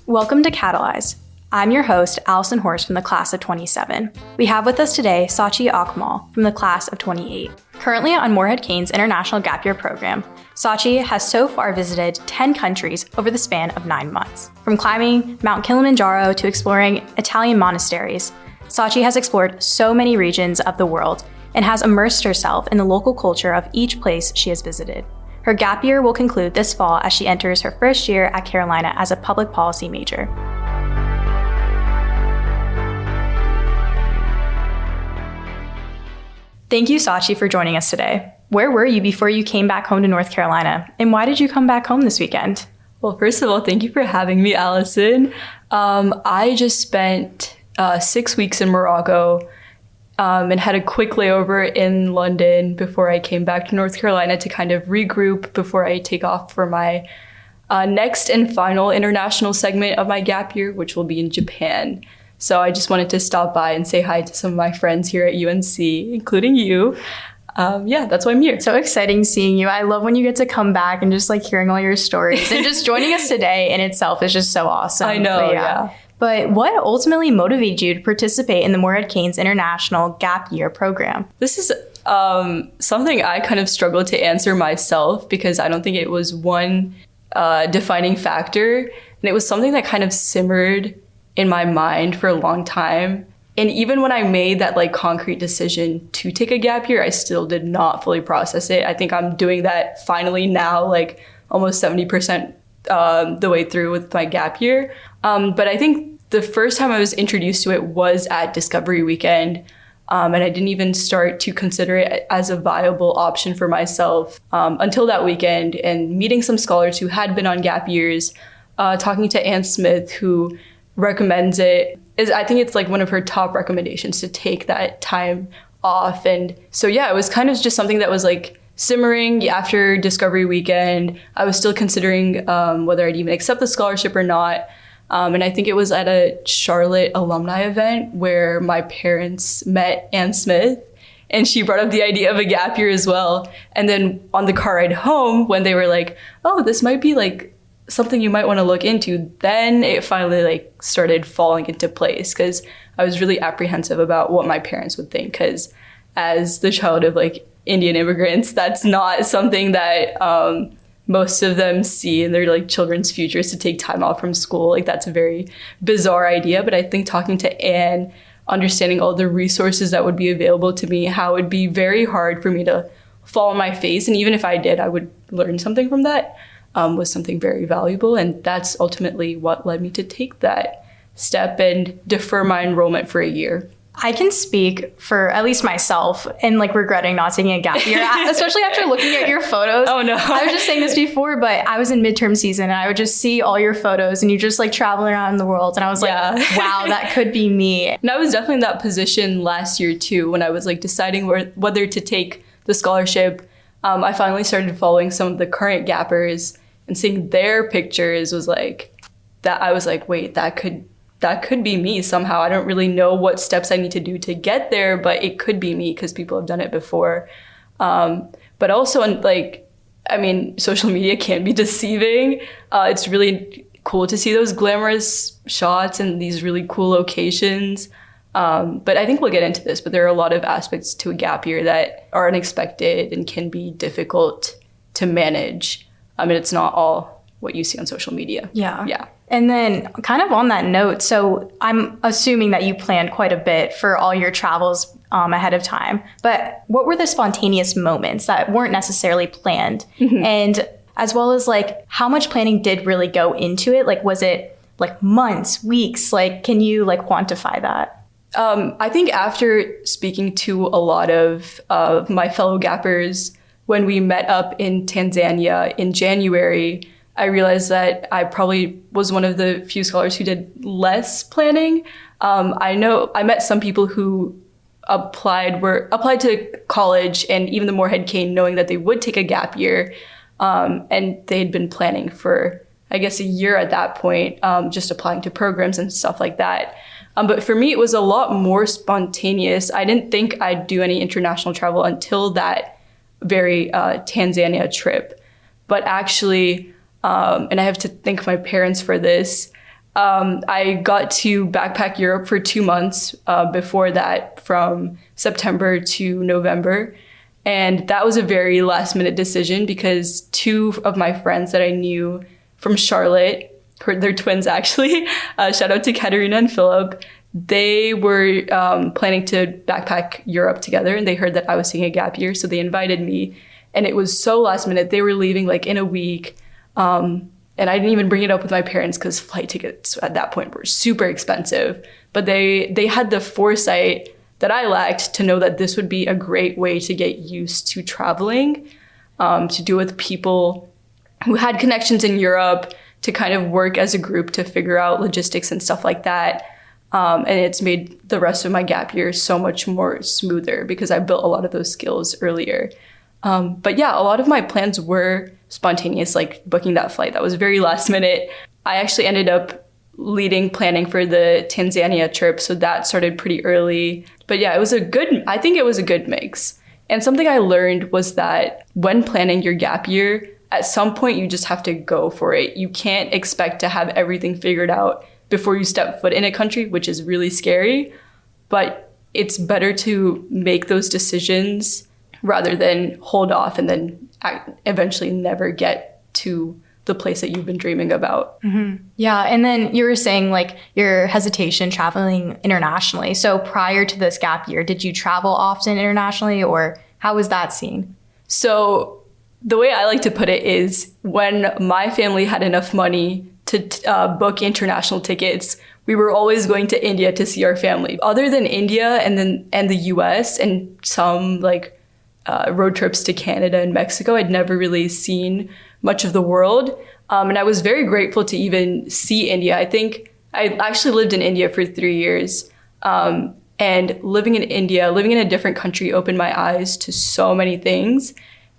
Welcome to Catalyze. I'm your host, Allison Horst from the class of 27. We have with us today Sachi Akmal from the class of 28. Currently on Morehead-Cain's International Gap Year program, Sachi has so far visited 10 countries over the span of 9 months. From climbing Mount Kilimanjaro to exploring Italian monasteries, Sachi has explored so many regions of the world and has immersed herself in the local culture of each place she has visited. Her gap year will conclude this fall as she enters her first year at Carolina as a public policy major. Thank you, Sachi, for joining us today. Where were you before you came back home to North Carolina? And why did you come back home this weekend? Well, first of all, thank you for having me, Allison. I just spent 6 weeks in Morocco and had a quick layover in London before I came back to North Carolina to kind of regroup before I take off for my next and final international segment of my gap year, which will be in Japan. So I just wanted to stop by and say hi to some of my friends here at UNC, including you. That's why I'm here. So exciting seeing you. I love when you get to come back and just like hearing all your stories and just joining us today in itself is just so awesome. I know, yeah. But what ultimately motivated you to participate in the Morehead-Cain's International Gap Year program? This is something I kind of struggled to answer myself because I don't think it was one defining factor. And it was something that kind of simmered in my mind for a long time. And even when I made that like concrete decision to take a gap year, I still did not fully process it. I think I'm doing that finally now, like almost 70% the way through with my gap year. But I think the first time I was introduced to it was at Discovery Weekend. And I didn't even start to consider it as a viable option for myself until that weekend and meeting some scholars who had been on gap years, talking to Ann Smith, who recommends it. I think it's like one of her top recommendations to take that time off. And so, it was kind of just something that was like simmering after Discovery Weekend. I was still considering whether I'd even accept the scholarship or not. And I think it was at a Charlotte alumni event where my parents met Ann Smith and she brought up the idea of a gap year as well. And then on the car ride home, when they were like, oh, this might be like something you might want to look into, then it finally like started falling into place because I was really apprehensive about what my parents would think, because as the child of like Indian immigrants, that's not something that most of them see in their like children's futures, to take time off from school. Like that's a very bizarre idea. But I think talking to Anne, understanding all the resources that would be available to me, how it would be very hard for me to fall on my face. And even if I did, I would learn something from that, was something very valuable. And that's ultimately what led me to take that step and defer my enrollment for a year. I can speak for at least myself and like regretting not taking a gap year, especially after looking at your photos. Oh no. I was just saying this before, but I was in midterm season and I would just see all your photos and you just like traveling around the world. And I was like, wow, that could be me. And I was definitely in that position last year too, when I was like deciding whether to take the scholarship. I finally started following some of the current gappers and seeing their pictures was like, that I was like, wait, that could be me somehow. I don't really know what steps I need to do to get there, but it could be me because people have done it before. But also, social media can be deceiving. It's really cool to see those glamorous shots and these really cool locations. But I think we'll get into this, but there are a lot of aspects to a gap year that are unexpected and can be difficult to manage. It's not all what you see on social media. Yeah. And then kind of on that note, so I'm assuming that you planned quite a bit for all your travels ahead of time, but what were the spontaneous moments that weren't necessarily planned? Mm-hmm. And as well as like how much planning did really go into it? Like, was it like months, weeks? Like, can you like quantify that? I think after speaking to a lot of my fellow gappers, when we met up in Tanzania in January, I realized that I probably was one of the few scholars who did less planning. I know I met some people who applied to college and even the Morehead-Cain knowing that they would take a gap year. And they had been planning for, I guess, a year at that point, just applying to programs and stuff like that. But for me, it was a lot more spontaneous. I didn't think I'd do any international travel until that very Tanzania trip. But actually, and I have to thank my parents for this, I got to backpack Europe for 2 months before that, from September to November. And that was a very last minute decision because two of my friends that I knew from Charlotte, they're twins actually, shout out to Katerina and Philip, they were planning to backpack Europe together, and they heard that I was taking a gap year, so they invited me. And it was so last minute. They were leaving like in a week. And I didn't even bring it up with my parents because flight tickets at that point were super expensive. But they had the foresight that I lacked to know that this would be a great way to get used to traveling, to do with people who had connections in Europe, to kind of work as a group to figure out logistics and stuff like that. And it's made the rest of my gap year so much more smoother because I built a lot of those skills earlier. But yeah, a lot of my plans were spontaneous, like booking that flight. That was very last minute. I actually ended up leading planning for the Tanzania trip, so that started pretty early. But yeah, I think it was a good mix. And something I learned was that when planning your gap year, at some point you just have to go for it. You can't expect to have everything figured out before you step foot in a country, which is really scary. But it's better to make those decisions rather than hold off and then eventually never get to the place that you've been dreaming about. Mm-hmm. Yeah. And then you were saying like your hesitation traveling internationally. So prior to this gap year, did you travel often internationally, or how was that seen? So the way I like to put it is when my family had enough money to book international tickets, we were always going to India to see our family. Other than India and the US and some like road trips to Canada and Mexico, I'd never really seen much of the world. And I was very grateful to even see India. I think I actually lived in India for 3 years. And living in India, living in a different country, opened my eyes to so many things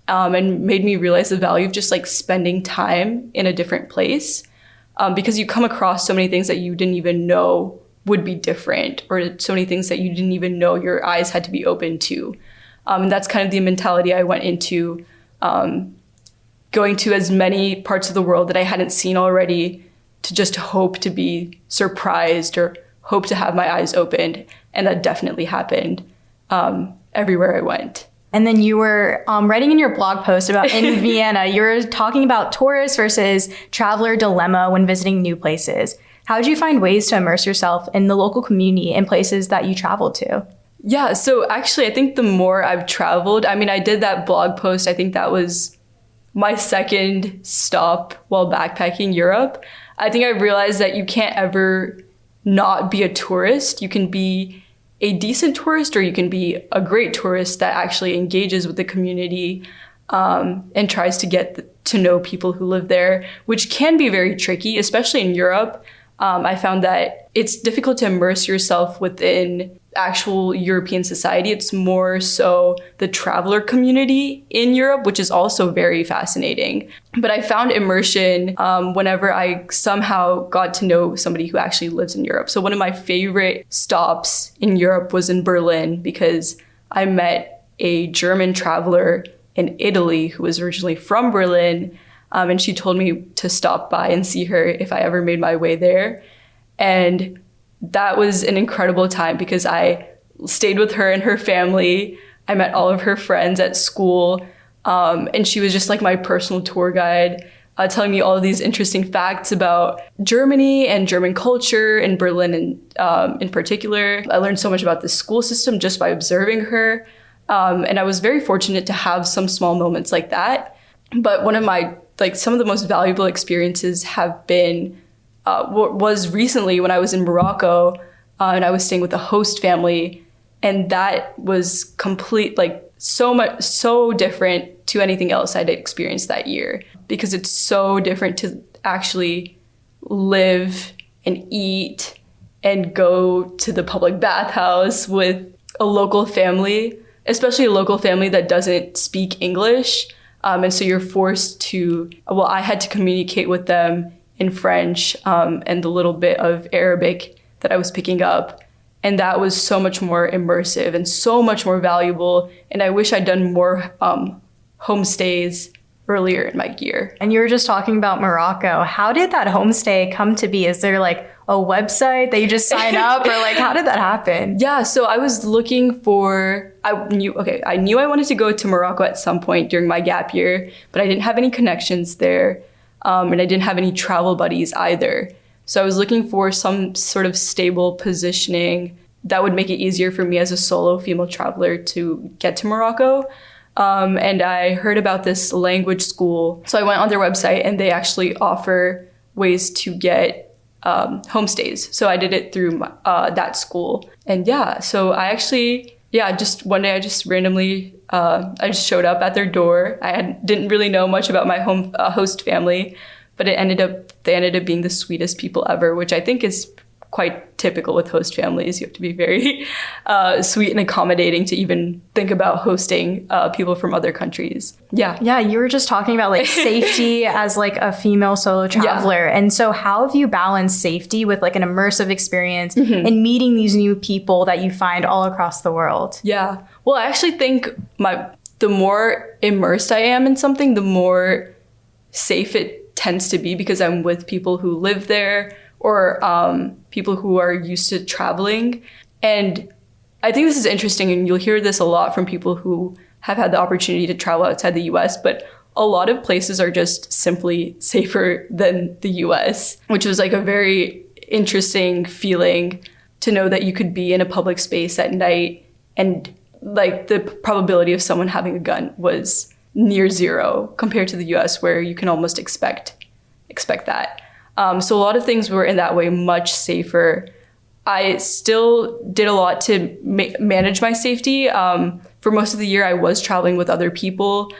and made me realize the value of just like spending time in a different place. Because you come across so many things that you didn't even know would be different, or so many things that you didn't even know your eyes had to be open to. And that's kind of the mentality I went into, going to as many parts of the world that I hadn't seen already, to just hope to be surprised or hope to have my eyes opened. And that definitely happened everywhere I went. And then you were writing in your blog post about in Vienna, you were talking about tourist versus traveler dilemma when visiting new places. How did you find ways to immerse yourself in the local community in places that you traveled to? Yeah, so actually, I think the more I've traveled, I mean, I did that blog post. I think that was my second stop while backpacking Europe. I think I realized that you can't ever not be a tourist. You can be a decent tourist, or you can be a great tourist that actually engages with the community and tries to get to know people who live there, which can be very tricky, especially in Europe. I found that it's difficult to immerse yourself within actual European society. It's more so the traveler community in Europe, which is also very fascinating. But I found immersion whenever I somehow got to know somebody who actually lives in Europe. So one of my favorite stops in Europe was in Berlin, because I met a German traveler in Italy who was originally from Berlin. And she told me to stop by and see her if I ever made my way there. And that was an incredible time because I stayed with her and her family. I met all of her friends at school. And she was just like my personal tour guide, telling me all of these interesting facts about Germany and German culture and Berlin in particular. I learned so much about the school system just by observing her. And I was very fortunate to have some small moments like that. But one of my, some of the most valuable experiences have been was recently when I was in Morocco and I was staying with a host family, and that was so different to anything else I'd experienced that year, because it's so different to actually live and eat and go to the public bathhouse with a local family, especially a local family that doesn't speak English. And so you're forced to, I had to communicate with them in French and the little bit of Arabic that I was picking up. And that was so much more immersive and so much more valuable. And I wish I'd done more homestays earlier in my year. And you were just talking about Morocco. How did that homestay come to be? Is there like a website that you just sign up, or like how did that happen? Yeah, so I was looking for, I knew I wanted to go to Morocco at some point during my gap year, but I didn't have any connections there, and I didn't have any travel buddies either. So I was looking for some sort of stable positioning that would make it easier for me as a solo female traveler to get to Morocco. And I heard about this language school. So I went on their website, and they actually offer ways to get homestays. So I did it through that school. And yeah, so I actually, just one day I just randomly, I just showed up at their door. Didn't really know much about my host family, but they ended up being the sweetest people ever, which I think is quite typical with host families. You have to be very sweet and accommodating to even think about hosting people from other countries. Yeah, you were just talking about like safety as like a female solo traveler. Yeah. And so how have you balanced safety with like an immersive experience and meeting these new people that you find all across the world? Yeah, well, I actually think the more immersed I am in something, the more safe it tends to be, because I'm with people who live there, or people who are used to traveling. And I think this is interesting, and you'll hear this a lot from people who have had the opportunity to travel outside the US, but a lot of places are just simply safer than the US, which was like a very interesting feeling to know that you could be in a public space at night and like the probability of someone having a gun was near zero compared to the US, where you can almost expect that. So a lot of things were in that way much safer. I still did a lot to manage my safety. For most of the year, I was traveling with other people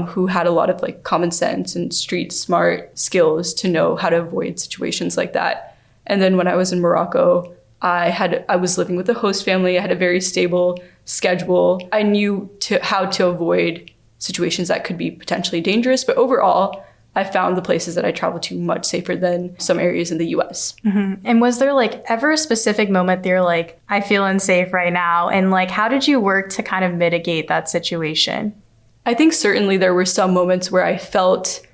who had a lot of like common sense and street smart skills to know how to avoid situations like that. And then when I was in Morocco, I was living with a host family. I had a very stable schedule. I knew how to avoid situations that could be potentially dangerous, but overall, I found the places that I traveled to much safer than some areas in the US. And was there like ever a specific moment that you're like, I feel unsafe right now? And like, how did you work to kind of mitigate that situation? I think certainly there were some moments where I felt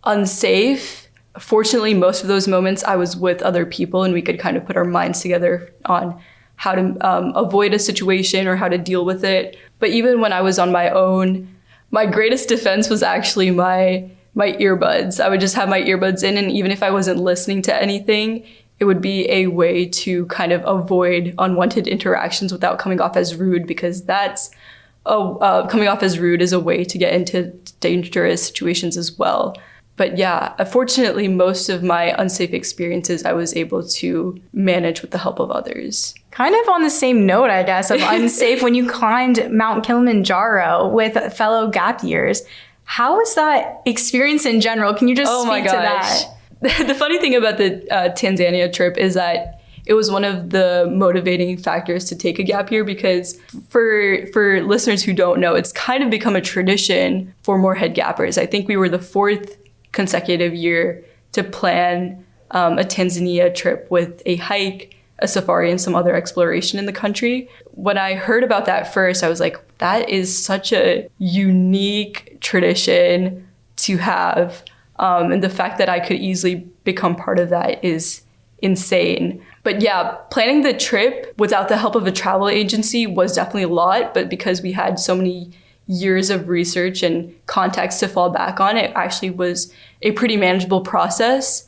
unsafe. Fortunately, most of those moments I was with other people, and we could kind of put our minds together on how to avoid a situation or how to deal with it. But even when I was on my own, my greatest defense was actually my earbuds. I would just have my earbuds in, and even if I wasn't listening to anything, it would be a way to kind of avoid unwanted interactions without coming off as rude, because coming off as rude is a way to get into dangerous situations as well. But yeah, fortunately, most of my unsafe experiences I was able to manage with the help of others. Kind of on the same note, I guess, of unsafe, when you climbed Mount Kilimanjaro with fellow gap years, how was that experience in general? Can you just speak to that? The funny thing about the Tanzania trip is that it was one of the motivating factors to take a gap year, because for listeners who don't know, it's kind of become a tradition for Morehead gappers. I think we were the 4th consecutive year to plan a Tanzania trip with a hike, a safari, and some other exploration in the country. When I heard about that first, I was like, that is such a unique tradition to have. And the fact that I could easily become part of that is insane. But yeah, planning the trip without the help of a travel agency was definitely a lot. But because we had so many years of research and context to fall back on, it actually was a pretty manageable process.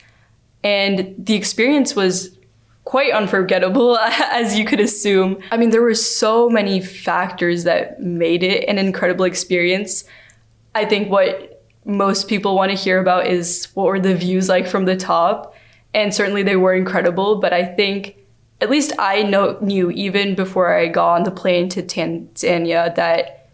And the experience was quite unforgettable, as you could assume. I mean, there were so many factors that made it an incredible experience. I think what most people want to hear about is what were the views like from the top. And certainly they were incredible, but I think, at least I knew even before I got on the plane to Tanzania, that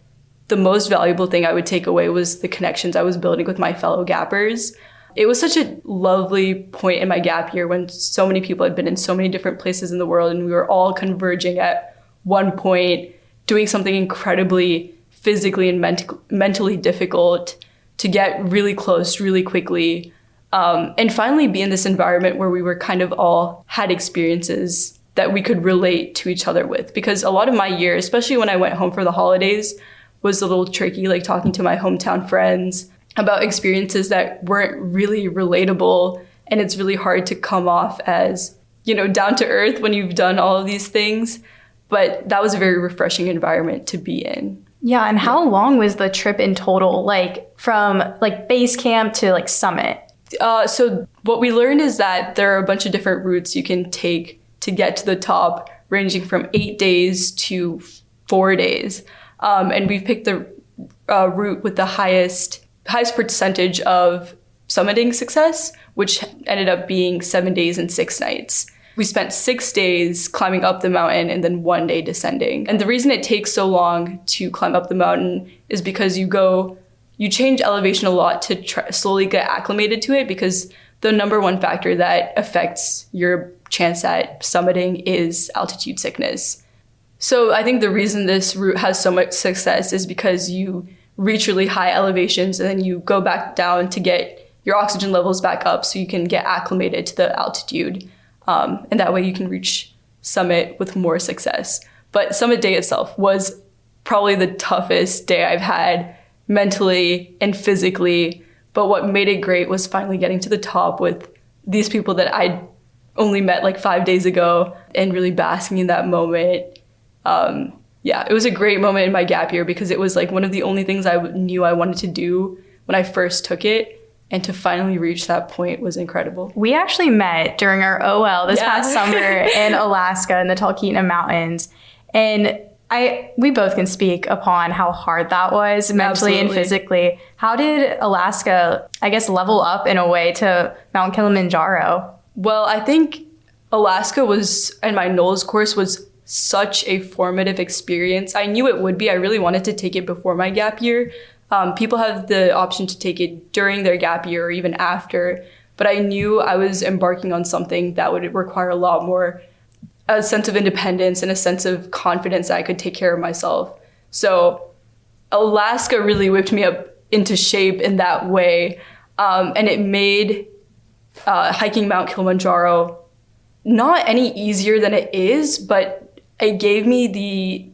the most valuable thing I would take away was the connections I was building with my fellow gappers. It was such a lovely point in my gap year when so many people had been in so many different places in the world, and we were all converging at one point, doing something incredibly physically and mentally difficult to get really close really quickly, and finally be in this environment where we were kind of all had experiences that we could relate to each other with. Because a lot of my year, especially when I went home for the holidays, was a little tricky, like talking to my hometown friends. about experiences that weren't really relatable. And it's really hard to come off as, down to earth when you've done all of these things. But that was a very refreshing environment to be in. Yeah, and how long was the trip in total? Like from like base camp to like summit? So what we learned is that there are a bunch of different routes you can take to get to the top, ranging from 8 days to 4 days. And we've picked the route with the highest percentage of summiting success, which ended up being 7 days and 6 nights. We spent 6 days climbing up the mountain and then 1 day descending. And the reason it takes so long to climb up the mountain is because you change elevation a lot to slowly get acclimated to it, because the number one factor that affects your chance at summiting is altitude sickness. So I think the reason this route has so much success is because you reach really high elevations and then you go back down to get your oxygen levels back up so you can get acclimated to the altitude. And that way you can reach summit with more success. But summit day itself was probably the toughest day I've had mentally and physically. But what made it great was finally getting to the top with these people that I only met like 5 days ago and really basking in that moment. It was a great moment in my gap year because it was like one of the only things I knew I wanted to do when I first took it. And to finally reach that point was incredible. We actually met during our OL this past summer in Alaska in the Talkeetna Mountains. And we both can speak upon how hard that was mentally and physically. How did Alaska, I guess, level up in a way to Mount Kilimanjaro? Well, I think Alaska and my NOLS course was such a formative experience. I knew it would be. I really wanted to take it before my gap year. People have the option to take it during their gap year or even after, but I knew I was embarking on something that would require a lot more, a sense of independence and a sense of confidence that I could take care of myself. So Alaska really whipped me up into shape in that way, and it made hiking Mount Kilimanjaro not any easier than it is, but it gave me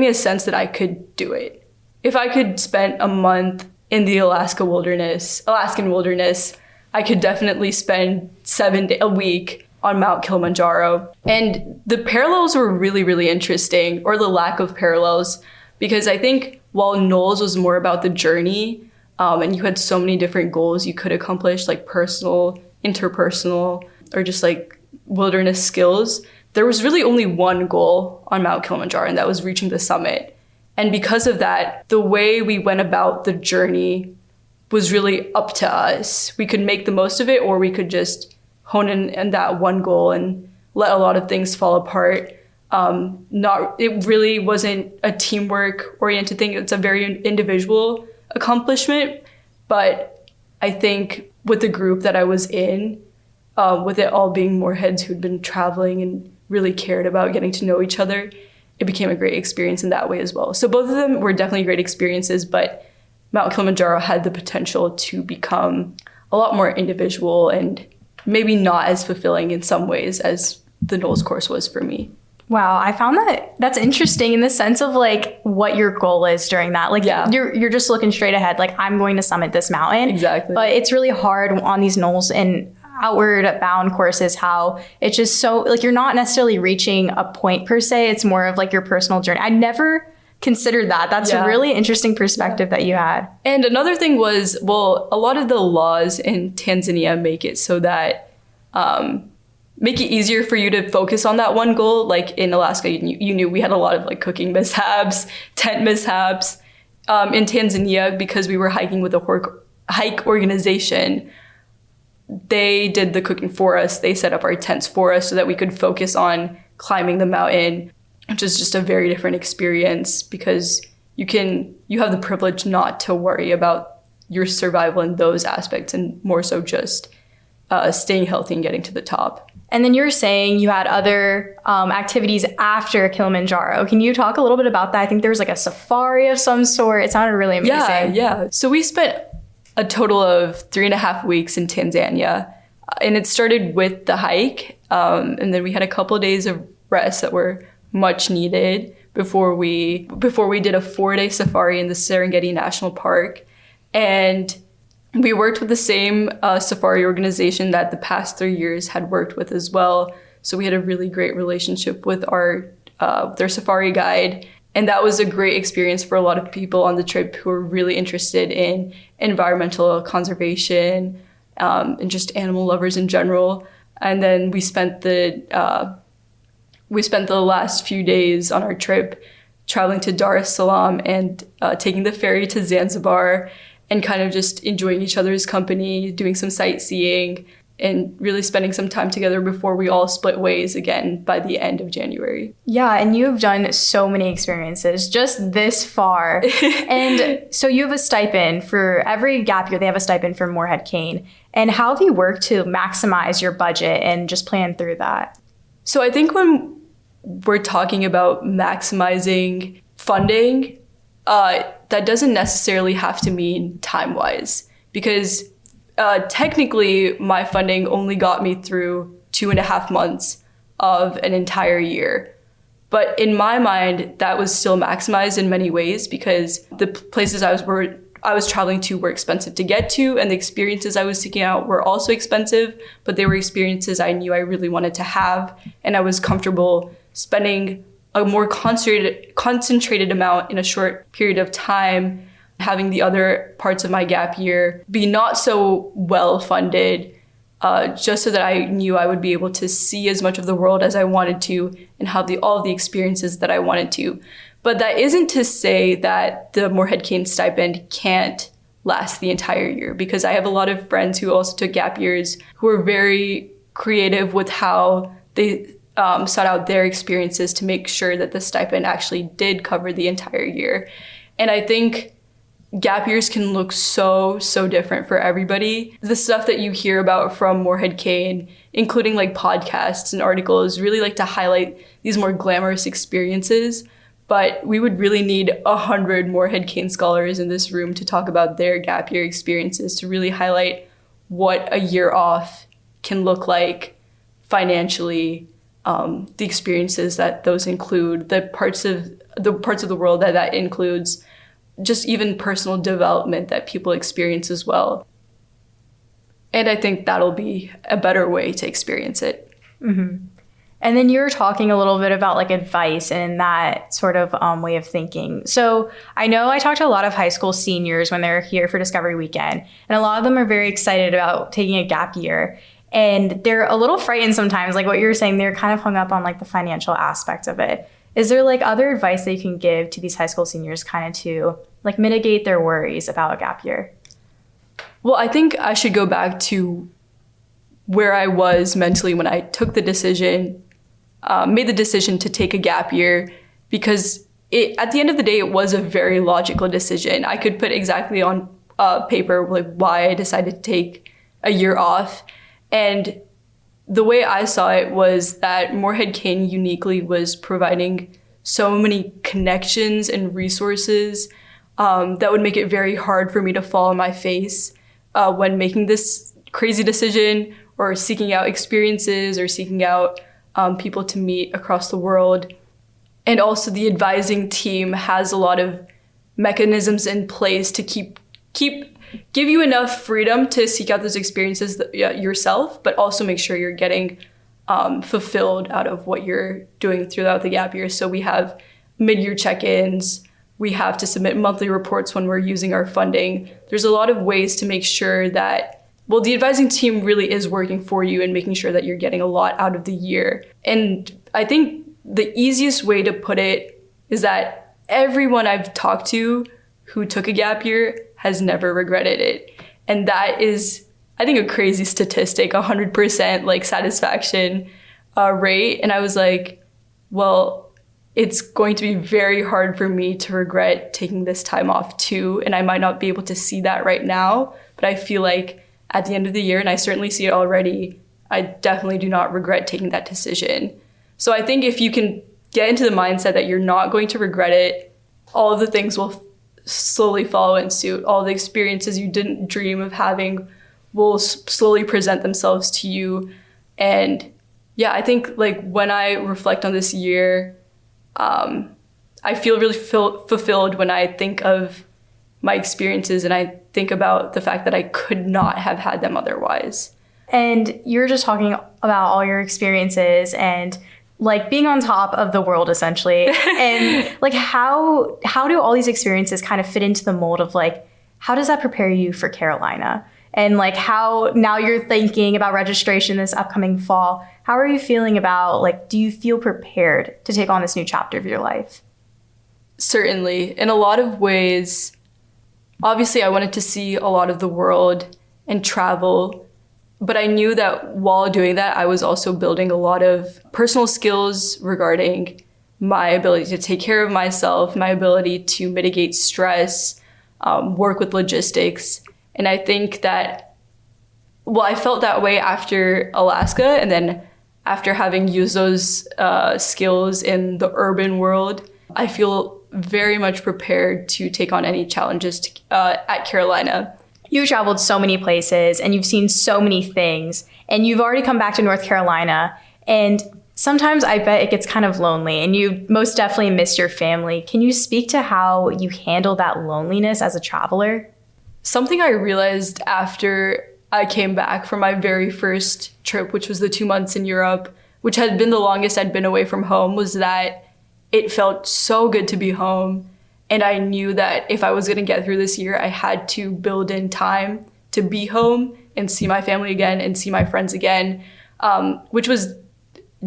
a sense that I could do it. If I could spend a month in the Alaskan wilderness, I could definitely spend 7 days a week on Mount Kilimanjaro. And the parallels were really, really interesting, or the lack of parallels, because I think while NOLS was more about the journey, and you had so many different goals you could accomplish, like personal, interpersonal, or just like wilderness skills, there was really only one goal on Mount Kilimanjaro, and that was reaching the summit. And because of that, the way we went about the journey was really up to us. We could make the most of it, or we could just hone in on that one goal and let a lot of things fall apart. It really wasn't a teamwork oriented thing. It's a very individual accomplishment. But I think with the group that I was in, with it all being Moreheads who'd been traveling and really cared about getting to know each other, it became a great experience in that way as well. So both of them were definitely great experiences, but Mount Kilimanjaro had the potential to become a lot more individual and maybe not as fulfilling in some ways as the NOLS course was for me. Wow, I found that's interesting in the sense of like what your goal is during that. Like you're just looking straight ahead, like I'm going to summit this mountain. Exactly. But it's really hard on these NOLS and outward bound courses how it's just so like you're not necessarily reaching a point per se. It's more of like your personal journey. I never considered that. That's a really interesting perspective that you had. And another thing was, well, a lot of the laws in Tanzania make it so that make it easier for you to focus on that one goal. Like in Alaska, you knew we had a lot of like cooking mishaps, tent mishaps. In Tanzania, because we were hiking with a hike organization, they did the cooking for us. They set up our tents for us so that we could focus on climbing the mountain, which is just a very different experience because you have the privilege not to worry about your survival in those aspects and more so just staying healthy and getting to the top. And then you're saying you had other activities after Kilimanjaro. Can you talk a little bit about that? I think there was like a safari of some sort. It sounded really amazing. Yeah. So we spent a total of 3.5 weeks in Tanzania. And it started with the hike. And then we had a couple of days of rest that were much needed before we did a 4-day safari in the Serengeti National Park. And We worked with the same safari organization that the past 3 years had worked with as well. So we had a really great relationship with their safari guide. And that was a great experience for a lot of people on the trip who were really interested in environmental conservation and just animal lovers in general. And then we spent the last few days on our trip traveling to Dar es Salaam and taking the ferry to Zanzibar and kind of just enjoying each other's company, doing some sightseeing, and really spending some time together before we all split ways again by the end of January. Yeah, and you have done so many experiences just this far. And so you have a stipend for every gap year. They have a stipend for Morehead-Cain. And how have you worked to maximize your budget and just plan through that? So I think when we're talking about maximizing funding, that doesn't necessarily have to mean time-wise, because technically my funding only got me through 2.5 months of an entire year. But in my mind, that was still maximized in many ways because the places I was traveling to were expensive to get to, and the experiences I was seeking out were also expensive, but they were experiences I knew I really wanted to have, and I was comfortable spending a more concentrated amount in a short period of time, having the other parts of my gap year be not so well funded, just so that I knew I would be able to see as much of the world as I wanted to and have all of the experiences that I wanted to. But that isn't to say that the Morehead-Cain stipend can't last the entire year, because I have a lot of friends who also took gap years who are very creative with how they sought out their experiences to make sure that the stipend actually did cover the entire year. And I think gap years can look so different for everybody. The stuff that you hear about from Morehead-Cain, including like podcasts and articles, really like to highlight these more glamorous experiences. But we would really need 100 Morehead-Cain scholars in this room to talk about their gap year experiences, to really highlight what a year off can look like financially, the experiences that those include, the parts of the world that includes, just even personal development that people experience as well. And I think that'll be a better way to experience it. Mm-hmm. And then you were talking a little bit about like advice and that sort of way of thinking. So I know I talked to a lot of high school seniors when they're here for Discovery Weekend, and a lot of them are very excited about taking a gap year. And they're a little frightened sometimes, like what you were saying, they're kind of hung up on like the financial aspect of it. Is there like other advice that you can give to these high school seniors kind of to like mitigate their worries about a gap year? Well, I think I should go back to where I was mentally when I took the decision, made the decision to take a gap year, because at the end of the day, it was a very logical decision. I could put exactly on paper like why I decided to take a year off. And the way I saw it was that Morehead-Cain uniquely was providing so many connections and resources that would make it very hard for me to fall on my face when making this crazy decision, or seeking out experiences, or seeking out people to meet across the world. And also the advising team has a lot of mechanisms in place to give you enough freedom to seek out those experiences yourself, but also make sure you're getting fulfilled out of what you're doing throughout the gap year. So we have mid-year check-ins. We have to submit monthly reports when we're using our funding. There's a lot of ways to make sure that, well, the advising team really is working for you and making sure that you're getting a lot out of the year. And I think the easiest way to put it is that everyone I've talked to who took a gap year has never regretted it. And that is, I think, a crazy statistic, 100% like satisfaction rate. And I was like, well, it's going to be very hard for me to regret taking this time off too. And I might not be able to see that right now, but I feel like at the end of the year, and I certainly see it already, I definitely do not regret taking that decision. So I think if you can get into the mindset that you're not going to regret it, all of the things will slowly follow in suit. All the experiences you didn't dream of having will slowly present themselves to you. And yeah, I think like when I reflect on this year, I feel really fulfilled when I think of my experiences, and I think about the fact that I could not have had them otherwise. And you're just talking about all your experiences and like being on top of the world essentially. And like how do all these experiences kind of fit into the mold of like, how does that prepare you for Carolina? And like how now you're thinking about registration this upcoming fall, how are you feeling about like, do you feel prepared to take on this new chapter of your life? Certainly. In a lot of ways, obviously I wanted to see a lot of the world and travel. But I knew that while doing that, I was also building a lot of personal skills regarding my ability to take care of myself, my ability to mitigate stress, work with logistics. And I think that, I felt that way after Alaska. And then after having used those skills in the urban world, I feel very much prepared to take on any challenges at Carolina. You've traveled so many places and you've seen so many things and you've already come back to North Carolina, and sometimes I bet it gets kind of lonely and you most definitely miss your family. Can you speak to how you handle that loneliness as a traveler? Something I realized after I came back from my very first trip, which was the 2 months in Europe, which had been the longest I'd been away from home, was that it felt so good to be home. And I knew that if I was going to get through this year, I had to build in time to be home and see my family again and see my friends again, which was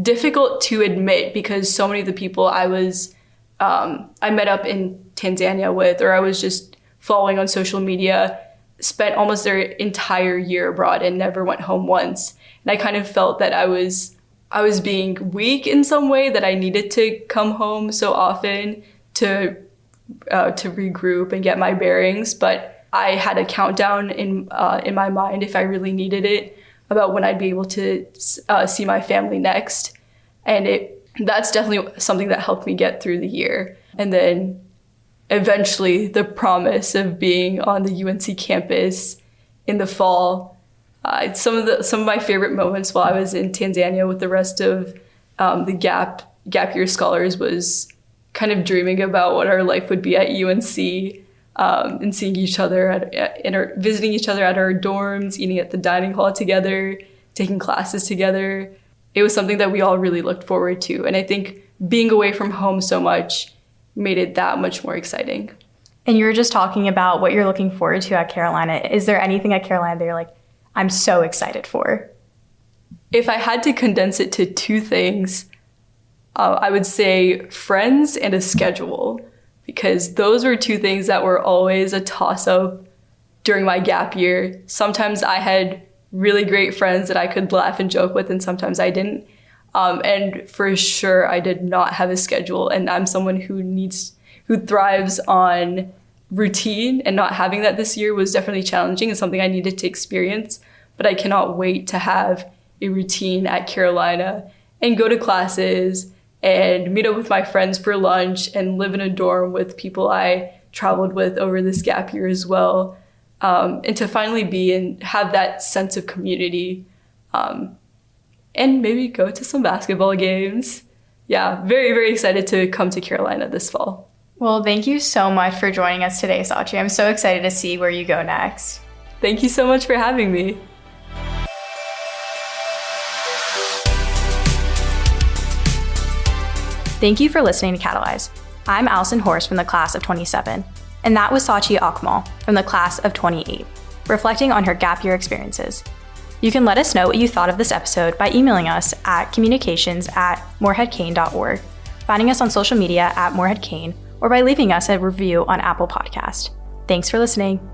difficult to admit because so many of the people I met up in Tanzania with, or I was just following on social media, spent almost their entire year abroad and never went home once. And I kind of felt that I was being weak in some way, that I needed to come home so often to regroup and get my bearings. But I had a countdown in my mind, if I really needed it, about when I'd be able to see my family next. And that's definitely something that helped me get through the year. And then eventually the promise of being on the UNC campus in the fall. Some of my favorite moments while I was in Tanzania with the rest of the gap year scholars was kind of dreaming about what our life would be at UNC, and seeing each other visiting each other at our dorms, eating at the dining hall together, taking classes together. It was something that we all really looked forward to. And I think being away from home so much made it that much more exciting. And you were just talking about what you're looking forward to at Carolina. Is there anything at Carolina that you're like, I'm so excited for? If I had to condense it to two things, I would say friends and a schedule, because those were two things that were always a toss-up during my gap year. Sometimes I had really great friends that I could laugh and joke with, and sometimes I didn't. And for sure, I did not have a schedule, and I'm someone who thrives on routine, and not having that this year was definitely challenging and something I needed to experience. But I cannot wait to have a routine at Carolina and go to classes and meet up with my friends for lunch and live in a dorm with people I traveled with over this gap year as well. And to finally be and have that sense of community, and maybe go to some basketball games. Yeah, very, very excited to come to Carolina this fall. Well, thank you so much for joining us today, Sachi. I'm so excited to see where you go next. Thank you so much for having me. Thank you for listening to Catalyze. I'm Allison Horst from the class of 27, and that was Sachi Akmal from the class of 28, reflecting on her gap year experiences. You can let us know what you thought of this episode by emailing us at communications@morehead-cain.org, finding us on social media at Morehead-Cain, or by leaving us a review on Apple Podcast. Thanks for listening.